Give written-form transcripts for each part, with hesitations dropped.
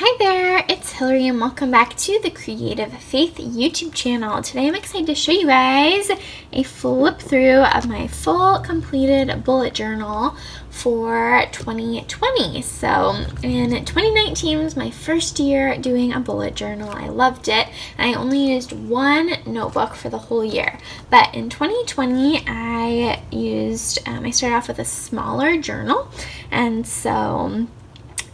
Hi there, it's Hillary and welcome back to the Creative Faith YouTube channel. Today I'm excited to show you guys a flip through of my full completed bullet journal for 2020. So in 2019 was my first year doing a bullet journal. I loved it. I only used one notebook for the whole year. But in 2020 I started off with a smaller journal, and so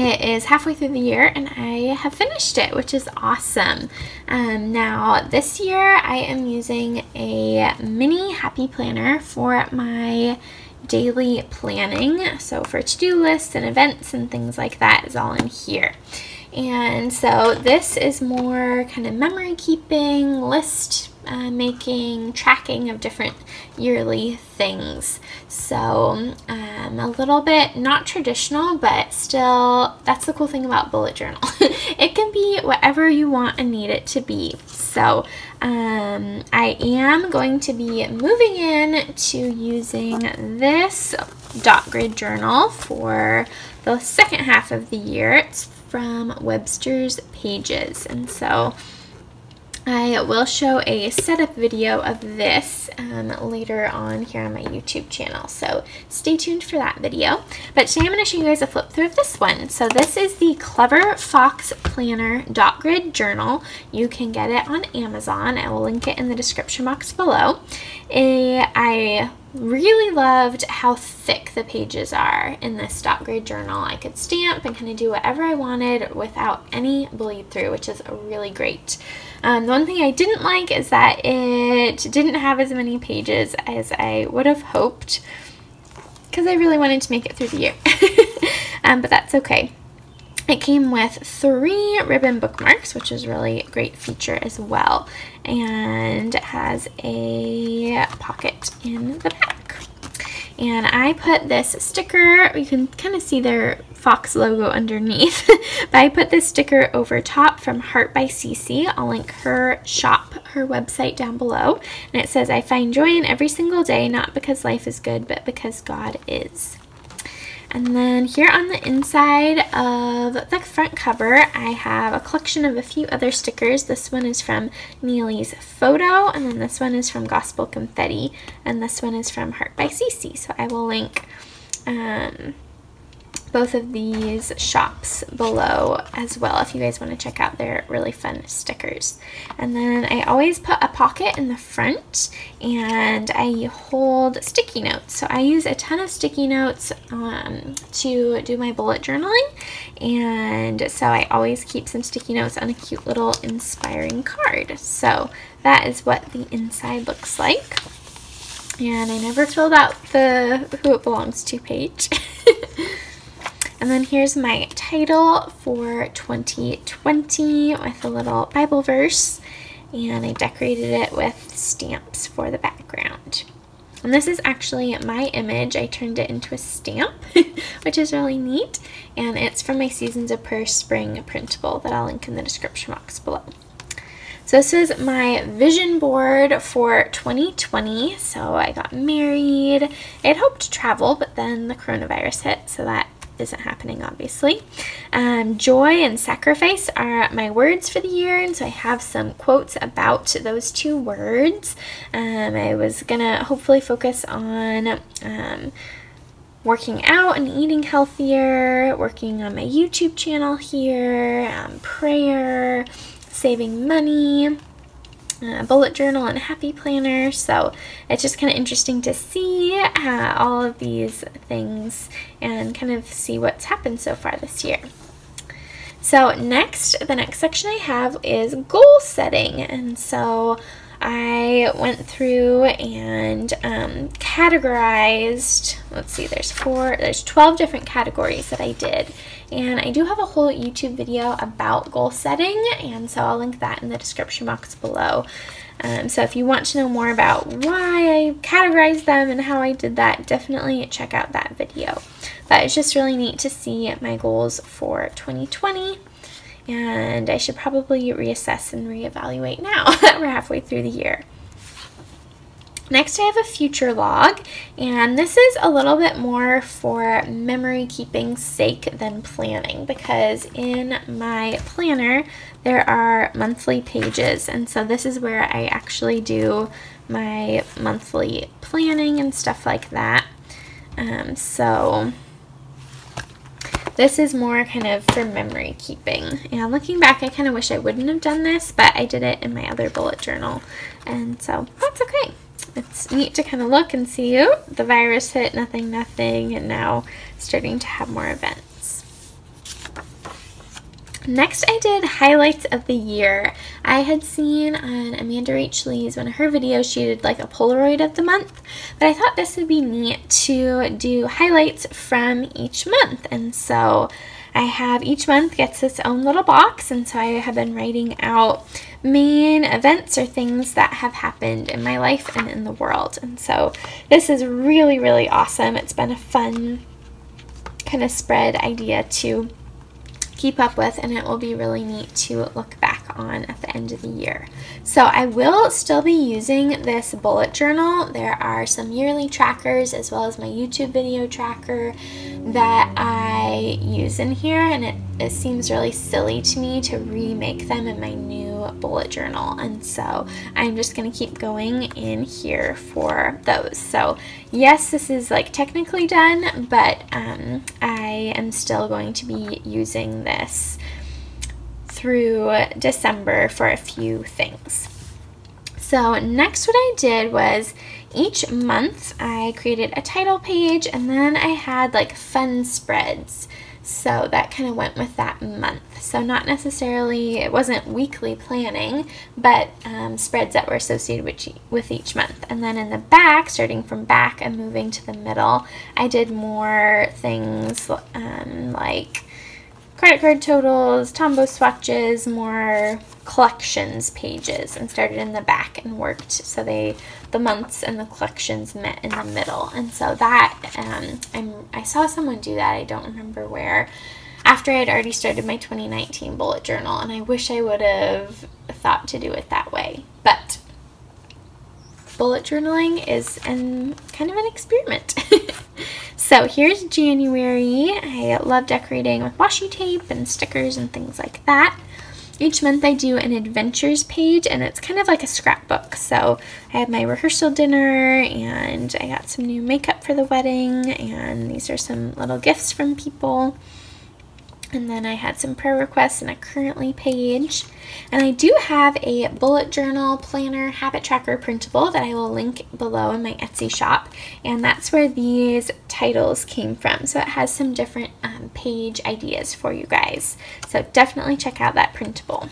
it is halfway through the year and I have finished it, which is awesome. Now this year I am using a mini happy planner for my daily planning. So for to-do lists and events and things like that is all in here. And so this is more kind of memory keeping, list making, tracking of different yearly things. So a little bit not traditional, but still, that's the cool thing about bullet journal. It can be whatever you want and need it to be. So I am going to be moving in to using this dot grid journal for the second half of the year. It's from Webster's Pages, and so I will show a setup video of this later on here on my YouTube channel, so stay tuned for that video. But today I'm going to show you guys a flip through of this one. So this is the Clever Fox Planner Dot Grid Journal. You can get it on Amazon. I will link it in the description box below. I really loved how thick the pages are in this dot grid journal. I could stamp and kind of do whatever I wanted without any bleed through, which is really great. The one thing I didn't like is that it didn't have as many pages as I would have hoped, because I really wanted to make it through the year. But that's okay. It came with 3 ribbon bookmarks, which is really a great feature as well, and it has a pocket in the back. And I put this sticker, you can kind of see their Fox logo underneath, but I put this sticker over top from Heart by Cece. I'll link her shop, her website down below, and it says, "I find joy in every single day, not because life is good, but because God is." And then here on the inside of the front cover, I have a collection of a few other stickers. This one is from Neely's Photo, and then this one is from Gospel Confetti, and this one is from Heart by Cece. So I will link both of these shops below as well if you guys want to check out their really fun stickers. And then I always put a pocket in the front, and I hold sticky notes. So I use a ton of sticky notes to do my bullet journaling, and so I always keep some sticky notes on a cute little inspiring card. So that is what the inside looks like. And I never filled out the Who It Belongs To page. And then here's my title for 2020 with a little Bible verse, and I decorated it with stamps for the background. And this is actually my image. I turned it into a stamp, which is really neat, and it's from my Seasons of Prayer Spring printable that I'll link in the description box below. So this is my vision board for 2020. So I got married. I had hoped to travel, but then the coronavirus hit, so that isn't happening, obviously. Joy and sacrifice are my words for the year, and so I have some quotes about those 2 words. I was gonna hopefully focus on working out and eating healthier, working on my YouTube channel here, prayer, saving money, bullet journal, and happy planner. So it's just kind of interesting to see all of these things and kind of see what's happened so far this year. So the next section I have is goal setting, and so I went through and categorized, let's see, there's 12 different categories that I did, and I do have a whole YouTube video about goal setting, and so I'll link that in the description box below. So if you want to know more about why I categorized them and how I did that, definitely check out that video. But it's just really neat to see my goals for 2020. And I should probably reassess and reevaluate now that we're halfway through the year. Next, I have a future log, and this is a little bit more for memory keeping's sake than planning, because in my planner there are monthly pages, and so this is where I actually do my monthly planning and stuff like that. So this is more kind of for memory keeping. And looking back, I kind of wish I wouldn't have done this, but I did it in my other bullet journal, and so that's okay. It's neat to kind of look and see, oh, the virus hit, nothing, and now starting to have more events. Next, I did highlights of the year. I had seen on Amanda Rach Lee's one of her videos, she did like a Polaroid of the month, but I thought this would be neat to do highlights from each month. And so I have each month gets its own little box, and so I have been writing out main events or things that have happened in my life and in the world. And so this is really, really awesome. It's been a fun kind of spread idea to keep up with, and it will be really neat to look back on at the end of the year. So I will still be using this bullet journal. There are some yearly trackers as well as my YouTube video tracker that I use in here, and it seems really silly to me to remake them in my new bullet journal, and so I'm just going to keep going in here for those. So yes, this is like technically done, but I am still going to be using this through December for a few things. So next, what I did was each month I created a title page, and then I had like fun spreads. So that kind of went with that month. So not necessarily, it wasn't weekly planning, but spreads that were associated with each month. And then in the back, starting from back and moving to the middle, I did more things like credit card totals, Tombow swatches, more collections pages, and started in the back and worked so the months and the collections met in the middle. And so that I saw someone do that, I don't remember where, after I had already started my 2019 bullet journal, and I wish I would have thought to do it that way. But bullet journaling is kind of an experiment. So here's January. I love decorating with washi tape and stickers and things like that. Each month I do an adventures page, and it's kind of like a scrapbook. So I had my rehearsal dinner, and I got some new makeup for the wedding, and these are some little gifts from people. And then I had some prayer requests and a currently page. And I do have a bullet journal planner habit tracker printable that I will link below in my Etsy shop. And that's where these titles came from. So it has some different page ideas for you guys. So definitely check out that printable.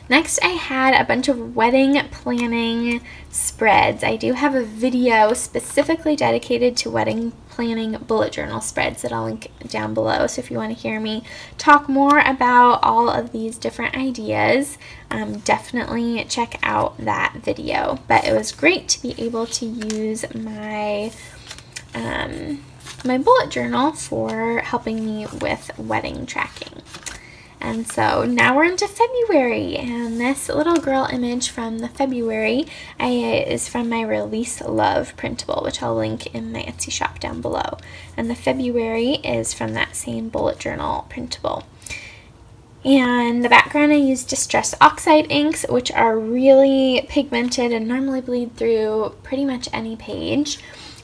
Next, I had a bunch of wedding planning spreads. I do have a video specifically dedicated to wedding planning bullet journal spreads that I'll link down below. So if you want to hear me talk more about all of these different ideas, definitely check out that video. But it was great to be able to use my my bullet journal for helping me with wedding tracking. And so now we're into February, and this little girl image from the February is from my Release Love printable, which I'll link in my Etsy shop down below. And the February is from that same bullet journal printable. And the background, I use Distress Oxide inks, which are really pigmented and normally bleed through pretty much any page.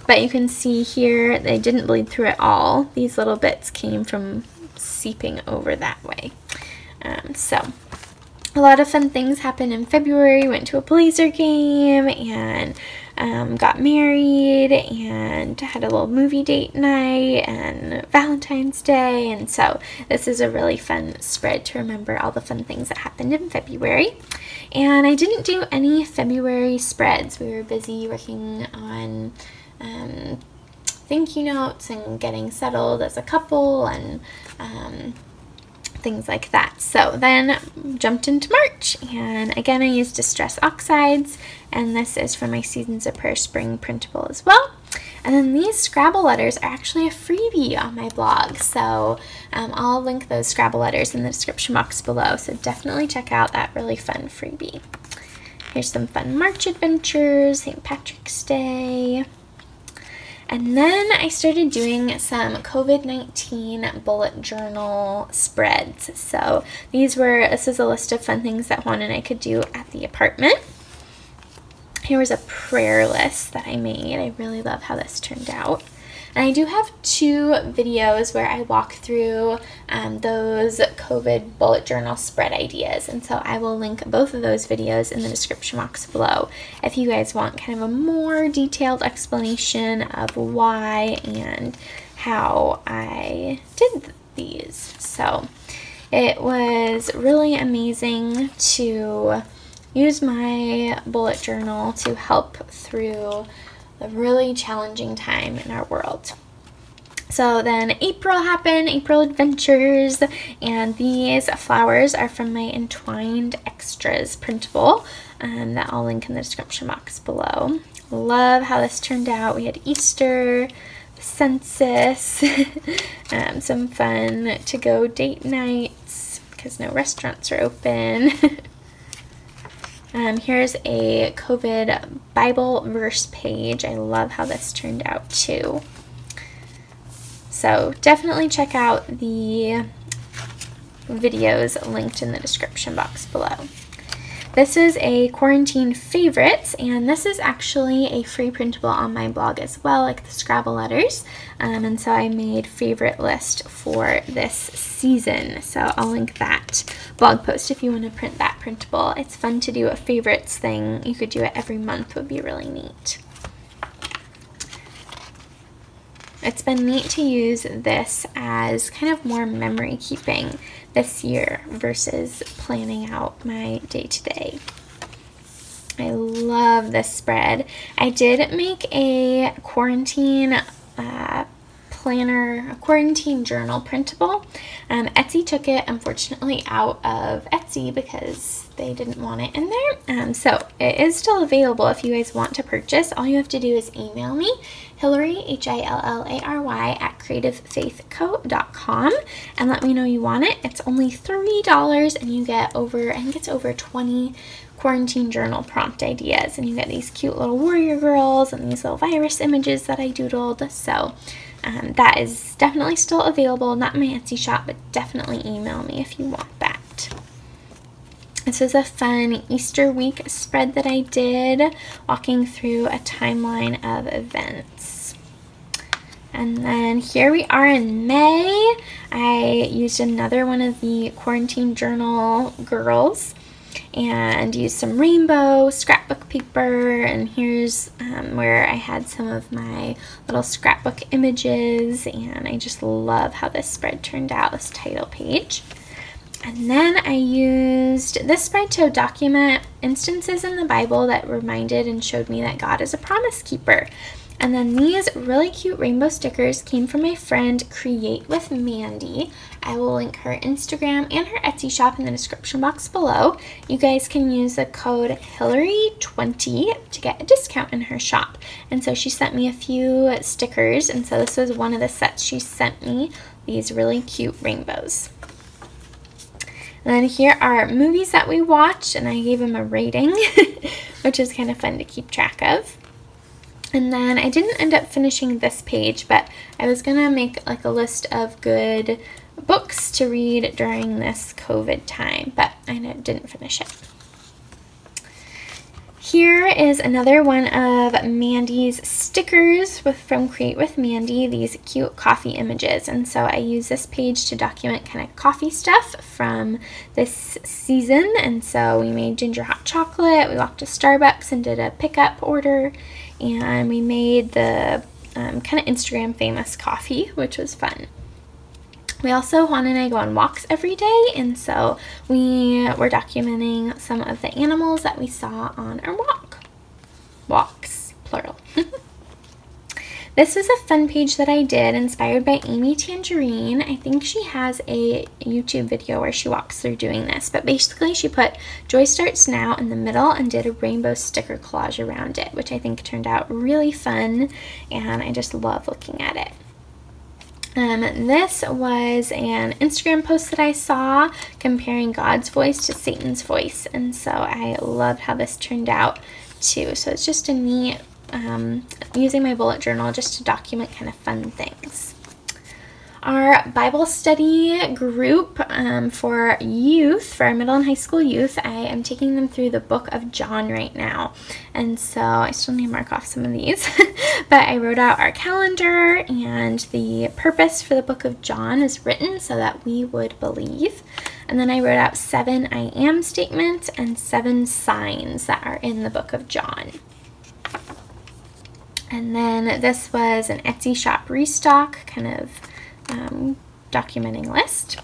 But you can see here they didn't bleed through at all. These little bits came from seeping over that way. So a lot of fun things happened in February. Went to a Blazer game and got married and had a little movie date night and Valentine's Day. And so this is a really fun spread to remember all the fun things that happened in February. And I didn't do any February spreads. We were busy working on thank you notes and getting settled as a couple and things like that. So then jumped into March, and again I used Distress Oxides, and this is from my Seasons of Prayer Spring printable as well. And then these Scrabble letters are actually a freebie on my blog, so I'll link those Scrabble letters in the description box below, so definitely check out that really fun freebie. Here's some fun March adventures, St. Patrick's Day. And then I started doing some COVID-19 bullet journal spreads. So this is a list of fun things that Juan and I could do at the apartment. Here was a prayer list that I made. I really love how this turned out. And I do have 2 videos where I walk through those COVID bullet journal spread ideas. And so I will link both of those videos in the description box below if you guys want kind of a more detailed explanation of why and how I did these. So it was really amazing to use my bullet journal to help through a really challenging time in our world. So then April happened, April adventures, and these flowers are from my Entwined Extras printable that I'll link in the description box below. Love how this turned out. We had Easter, the census, some fun to-go date nights because no restaurants are open. Here's a COVID Bible verse page. I love how this turned out too. So definitely check out the videos linked in the description box below. This is a quarantine favorites, and this is actually a free printable on my blog as well, like the Scrabble letters. And so I made favorite list for this season. So I'll link that blog post if you want to print that printable. It's fun to do a favorites thing. You could do it every month, would be really neat. It's been neat to use this as kind of more memory keeping this year versus planning out my day-to-day. I love this spread. I did make a quarantine planner, a quarantine journal printable. Etsy took it, unfortunately, out of Etsy because they didn't want it in there. So it is still available if you guys want to purchase. All you have to do is email me, Hillary, Hillary, at creativefaithco.com, and let me know you want it. It's only $3, and you get over, I think it's over 20 quarantine journal prompt ideas, and you get these cute little warrior girls and these little virus images that I doodled. So that is definitely still available, not in my Etsy shop, but definitely email me if you want that. This is a fun Easter week spread that I did, walking through a timeline of events. And then here we are in May. I used another one of the quarantine journal girls and used some rainbow scrapbook paper, and here's where I had some of my little scrapbook images, and I just love how this spread turned out, this title page. And then I used this spread to document instances in the Bible that reminded and showed me that God is a promise keeper. And then these really cute rainbow stickers came from my friend Create with Mandy. I will link her Instagram and her Etsy shop in the description box below. You guys can use the code Hillary20 to get a discount in her shop. And so she sent me a few stickers, and so this was one of the sets she sent me, these really cute rainbows. And then here are movies that we watched, and I gave them a rating, which is kind of fun to keep track of. And then I didn't end up finishing this page, but I was going to make like a list of good books to read during this COVID time, but I didn't finish it. Here is another one of Mandy's stickers from Create with Mandy, these cute coffee images. And so I use this page to document kind of coffee stuff from this season. And so we made ginger hot chocolate, we walked to Starbucks and did a pickup order, and we made the kind of Instagram famous coffee, which was fun. We also, Juan and I go on walks every day, and so we were documenting some of the animals that we saw on our walks, plural. This was a fun page that I did, inspired by Amy Tangerine. I think she has a YouTube video where she walks through doing this, but basically she put Joy Starts Now in the middle and did a rainbow sticker collage around it, which I think turned out really fun, and I just love looking at it. This was an Instagram post that I saw comparing God's voice to Satan's voice, and so I loved how this turned out too. So it's just a neat, using my bullet journal just to document kind of fun things. Our Bible study group for youth, for our middle and high school youth, I am taking them through the book of John right now. And so I still need to mark off some of these. But I wrote out our calendar, and the purpose for the book of John is written so that we would believe. And then I wrote out 7 I am statements and 7 signs that are in the book of John. And then this was an Etsy shop restock kind of documenting list.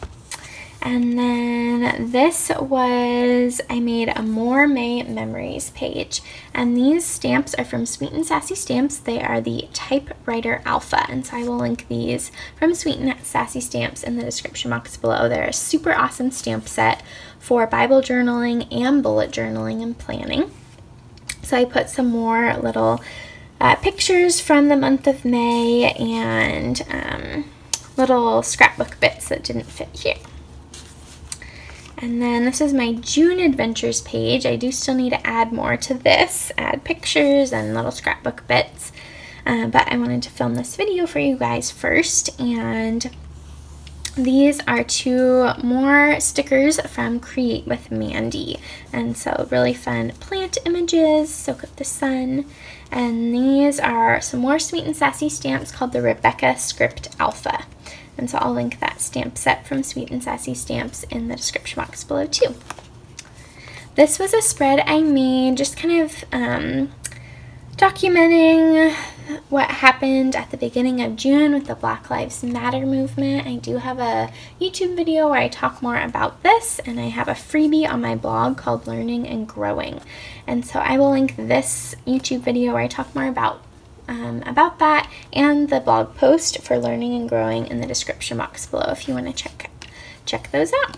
And then this was, I made a More May Memories page, and these stamps are from Sweet and Sassy Stamps. They are the Typewriter Alpha, and so I will link these from Sweet and Sassy Stamps in the description box below. They're a super awesome stamp set for Bible journaling and bullet journaling and planning. So I put some more little pictures from the month of May and little scrapbook bits that didn't fit here. And then this is my June Adventures page. I do still need to add more to this, add pictures and little scrapbook bits, but I wanted to film this video for you guys first. And these are 2 more stickers from Create with Mandy, and so really fun plant images, Soak Up the Sun. And these are some more Sweet and Sassy stamps called the Rebecca Script Alpha. And so I'll link that stamp set from Sweet and Sassy Stamps in the description box below too. This was a spread I made just kind of documenting what happened at the beginning of June with the Black Lives Matter movement. I do have a YouTube video where I talk more about this, and I have a freebie on my blog called Learning and Growing. And so I will link this YouTube video where I talk more about that and the blog post for Learning and Growing in the description box below if you want to check those out.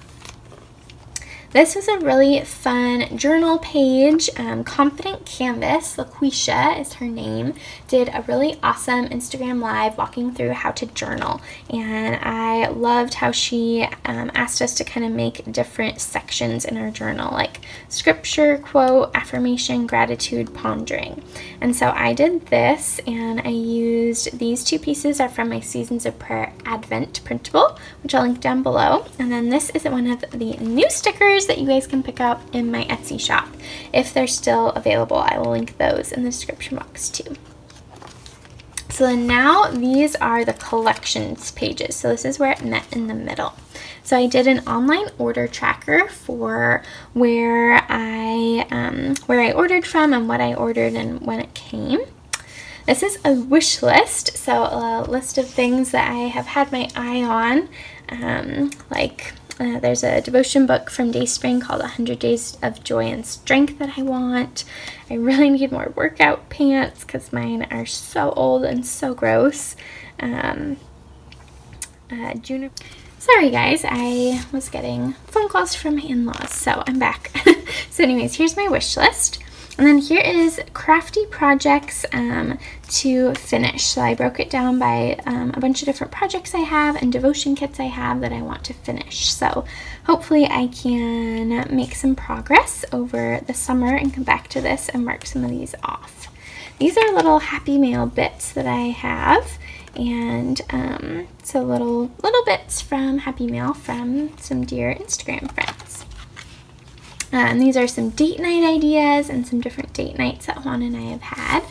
This was a really fun journal page. Confident Canvas, LaQuisha is her name, did a really awesome Instagram live walking through how to journal. And I loved how she asked us to kind of make different sections in our journal, like scripture, quote, affirmation, gratitude, pondering. And so I did this, and I used these 2 pieces are from my Seasons of Prayer Advent printable, which I'll link down below. And then this is one of the new stickers that you guys can pick up in my Etsy shop. If they're still available, I will link those in the description box too. So then now these are the collections pages. So this is where it met in the middle. So I did an online order tracker for where I ordered from and what I ordered and when it came. This is a wish list, so a list of things that I have had my eye on, there's a devotion book from Dayspring called 100 Days of Joy and Strength that I want. I really need more workout pants because mine are so old and so gross. Sorry guys, I was getting phone calls from my in-laws, so I'm back. So anyways, here's my wish list. And then here is crafty projects to finish. So I broke it down by a bunch of different projects I have and devotion kits I have that I want to finish. So hopefully I can make some progress over the summer and come back to this and mark some of these off. These are little Happy Mail bits that I have. And so little bits from Happy Mail from some dear Instagram friends. And these are some date night ideas and some different date nights that Juan and I have had.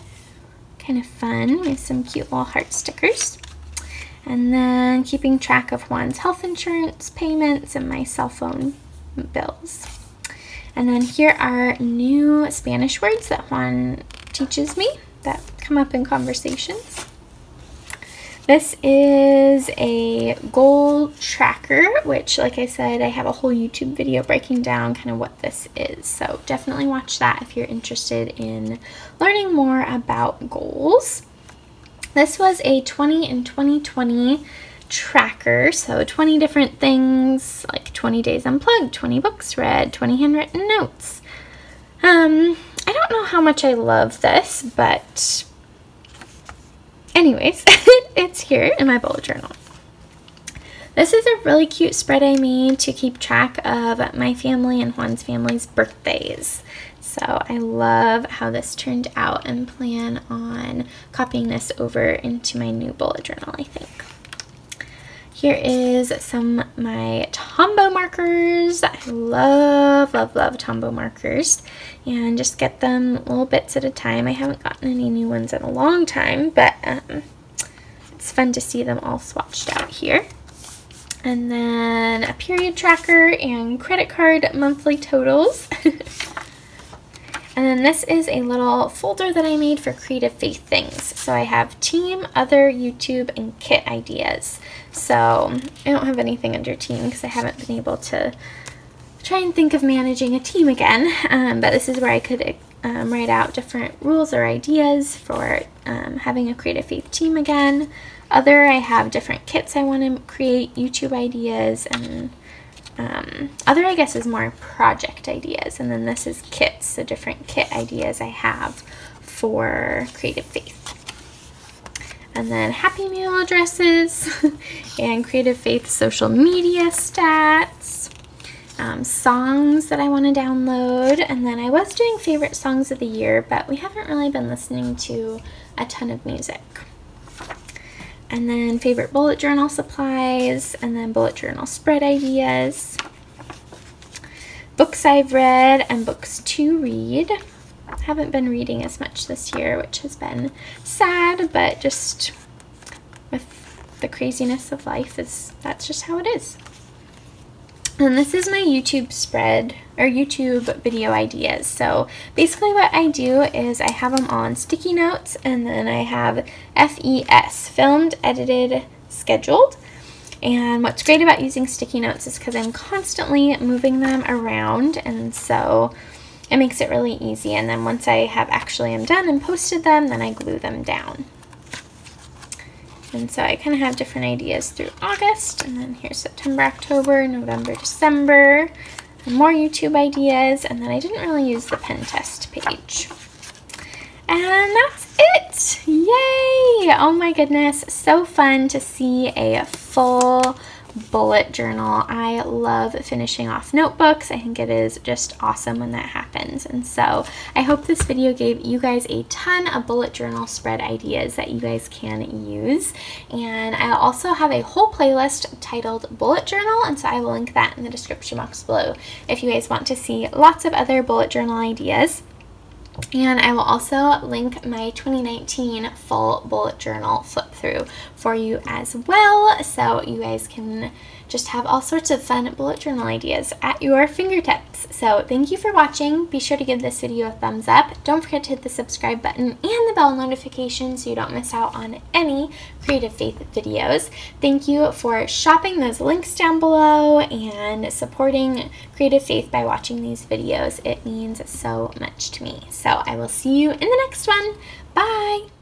Kind of fun with some cute little heart stickers. And then keeping track of Juan's health insurance payments and my cell phone bills. And then here are new Spanish words that Juan teaches me that come up in conversations. This is a goal tracker, which, like I said, I have a whole YouTube video breaking down kind of what this is. So definitely watch that if you're interested in learning more about goals. This was a 20 in 2020 tracker. So 20 different things, like 20 days unplugged, 20 books read, 20 handwritten notes. I don't know how much I love this, but anyways, it's here in my bullet journal. This is a really cute spread I made to keep track of my family and Juan's family's birthdays. So I love how this turned out and plan on copying this over into my new bullet journal, I think. Here is some of my Tombow markers. I love, love, love Tombow markers, and just get them little bits at a time. I haven't gotten any new ones in a long time, but it's fun to see them all swatched out here. And then a period tracker and credit card monthly totals. And then this is a little folder that I made for creative faith things. So I have team, other, YouTube, and kit ideas. So I don't have anything under team because I haven't been able to try and think of managing a team again. But this is where I could write out different rules or ideas for having a creative faith team again. Other, I have different kits I want to create, YouTube ideas, and other, I guess, is more project ideas. And then this is kits, so different kit ideas I have for creative faith. And then Happy Meal addresses and creative faith social media stats, songs that I want to download. And then I was doing favorite songs of the year, but we haven't really been listening to a ton of music. And then favorite bullet journal supplies, and then bullet journal spread ideas, books I've read, and books to read. Haven't been reading as much this year, which has been sad, but just with the craziness of life, that's just how it is. And this is my YouTube spread, or YouTube video ideas. So basically what I do is I have them on sticky notes, and then I have FES, filmed, edited, scheduled. And what's great about using sticky notes is because I'm constantly moving them around, and so it makes it really easy. And then once I am done and posted them, then I glue them down. And so I kind of have different ideas through August, and then here's September, October, November, December, and more YouTube ideas, and then I didn't really use the pen test page. And that's it! Yay! Oh my goodness, so fun to see a full bullet journal. I love finishing off notebooks. I think it is just awesome when that happens. And so I hope this video gave you guys a ton of bullet journal spread ideas that you guys can use. And I also have a whole playlist titled Bullet Journal, and so I will link that in the description box below if you guys want to see lots of other bullet journal ideas. And I will also link my 2019 full bullet journal flip through for you as well, so you guys can just have all sorts of fun bullet journal ideas at your fingertips. So thank you for watching. Be sure to give this video a thumbs up. Don't forget to hit the subscribe button and the bell notification so you don't miss out on any Creative Faith videos. Thank you for shopping those links down below and supporting Creative Faith by watching these videos. It means so much to me. So I will see you in the next one. Bye!